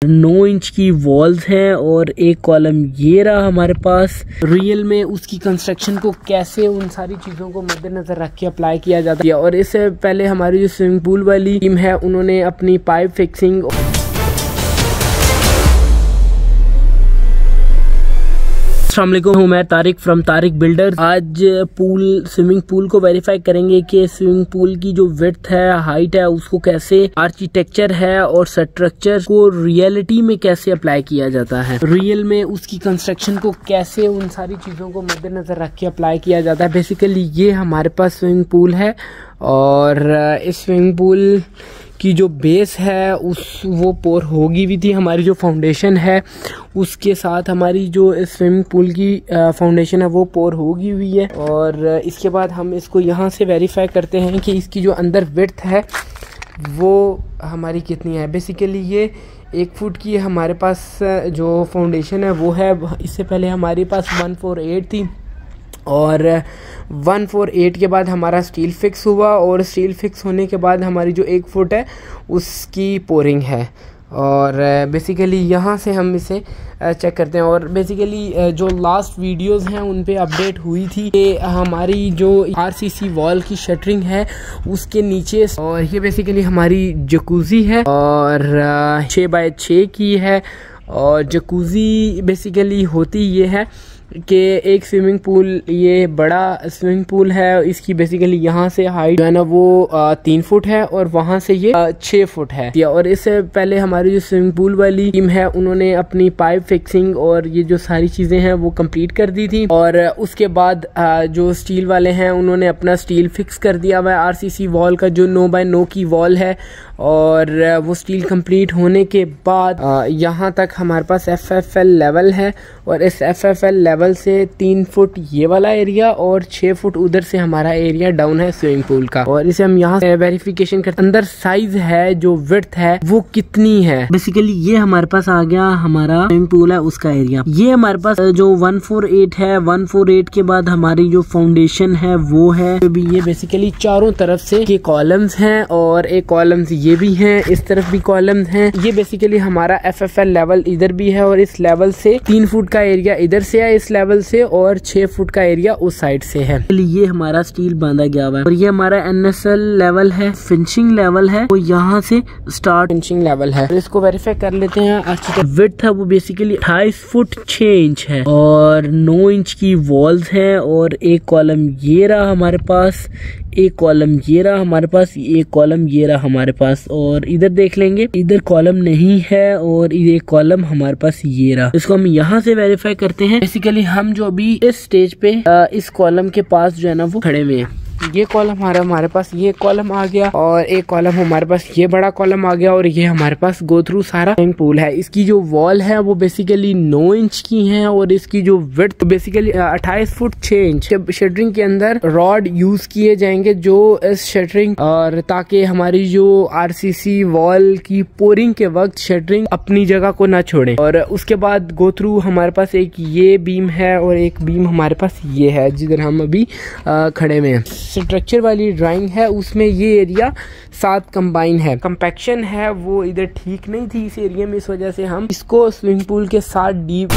9 inch की walls हैं और एक कॉलम ये रहा हमारे पास। रियल में उसकी कंस्ट्रक्शन को कैसे उन सारी चीज़ों को मद्देनजर रख के अप्लाई किया जाता है। और इससे पहले हमारी जो स्विमिंग पूल वाली टीम है उन्होंने अपनी पाइप फिक्सिंग अस्सलाम वालेकुम, मैं तारिक फ्रॉम तारिक बिल्डर्स। आज स्विमिंग पूल को वेरीफाई करेंगे कि स्विमिंग पूल की जो विड्थ है, हाइट है, उसको कैसे आर्किटेक्चर है और स्ट्रक्चर को रियलिटी में कैसे अप्लाई किया जाता है। रियल में उसकी कंस्ट्रक्शन को कैसे उन सारी चीज़ों को मद्देनजर रख के अप्लाई किया जाता है। बेसिकली ये हमारे पास स्विमिंग पूल है और इस स्विमिंग पूल की जो बेस है वो पोर होगी भी थी। हमारी जो फाउंडेशन है उसके साथ हमारी जो स्विमिंग पूल की फाउंडेशन है वो पोर होगी हुई है। और इसके बाद हम इसको यहाँ से वेरीफाई करते हैं कि इसकी जो अंदर विड्थ है वो हमारी कितनी है। बेसिकली ये 1 फुट की हमारे पास जो फाउंडेशन है वो है। इससे पहले हमारे पास 148 थी और 148 के बाद हमारा स्टील फिक्स हुआ और स्टील फिक्स होने के बाद हमारी जो 1 फुट है उसकी पोरिंग है। और बेसिकली यहाँ से हम इसे चेक करते हैं। और बेसिकली जो लास्ट वीडियोस हैं उन पे अपडेट हुई थी कि हमारी जो आरसीसी वॉल की शटरिंग है उसके नीचे, और ये बेसिकली हमारी जकूज़ी है और 6 बाय 6 की है। और जकूज़ी बेसिकली होती ये है कि एक स्विमिंग पूल, ये बड़ा स्विमिंग पूल है, इसकी बेसिकली यहाँ से हाइट जो है ना वो 3 फुट है और वहाँ से ये 6 फुट है। और इससे पहले हमारी जो स्विमिंग पूल वाली टीम है उन्होंने अपनी पाइप फिक्सिंग और ये जो सारी चीज़ें हैं वो कंप्लीट कर दी थी। और उसके बाद जो स्टील वाले हैं उन्होंने अपना स्टील फिक्स कर दिया हुआ है आरसीसी वॉल का, जो 9 बाय 9 की वॉल है। और वो स्टील कंप्लीट होने के बाद यहाँ तक हमारे पास FFL लेवल है और इस FFL लेवल से 3 फुट ये वाला एरिया और 6 फुट उधर से हमारा एरिया डाउन है स्विमिंग पूल का। और इसे हम यहाँ से वेरिफिकेशन करते हैं। अंदर साइज है जो विड्थ है वो कितनी है। बेसिकली ये हमारे पास आ गया हमारा स्विमिंग पूल है उसका एरिया। ये हमारे पास जो 148 है, 148 के बाद हमारी जो फाउंडेशन है वो है। ये बेसिकली चारों तरफ से ये कॉलम्स हैं और एक कॉलम्स ये भी हैं, इस तरफ भी कॉलम्स हैं। ये बेसिकली हमारा FFL लेवल इधर भी है और इस लेवल से 3 फुट का एरिया इधर से है इस लेवल से और 6 फुट का एरिया उस साइड से है। ये हमारा स्टील बांधा गया हुआ है और ये हमारा NSL लेवल है, फिनिशिंग लेवल है, वो यहाँ से स्टार्ट फिनिशिंग लेवल है। तो इसको वेरीफाई कर लेते हैं। अच्छा, विड्थ है वो बेसिकली 28 फुट 6 इंच है और 9 इंच की वॉल्स हैं और एक कॉलम ये रहा हमारे पास, एक कॉलम ये रहा हमारे पास, एक कॉलम ये रहा हमारे पास। और इधर देख लेंगे, इधर कॉलम नहीं है और एक कॉलम हमारे पास ये रहा। इसको हम यहाँ से वेरीफाई करते हैं। बेसिकली हम जो अभी इस स्टेज पे इस कॉलम के पास जो है ना वो खड़े हुए हैं। ये कॉलम हमारे पास ये कॉलम आ गया और एक कॉलम हमारे पास ये बड़ा कॉलम आ गया और ये हमारे पास गो थ्रू सारा स्विमिंग पूल है। इसकी जो वॉल है वो बेसिकली 9 इंच की है और इसकी जो width basically 28 foot 6 inch. Shuttering के अंदर रॉड यूज किए जाएंगे जो इस शटरिंग और ताकि हमारी जो आरसीसी वॉल की पोरिंग के वक्त शटरिंग अपनी जगह को ना छोड़े। और उसके बाद गो थ्रू हमारे पास एक ये बीम है और एक बीम हमारे पास ये है जिधर हम अभी खड़े में हैं। स्ट्रक्चर वाली ड्राइंग है उसमें ये एरिया साथ कंबाइन है। कंपैक्शन है वो इधर ठीक नहीं थी इस एरिया में, इस वजह से हम इसको स्विमिंग पूल के साथ डीप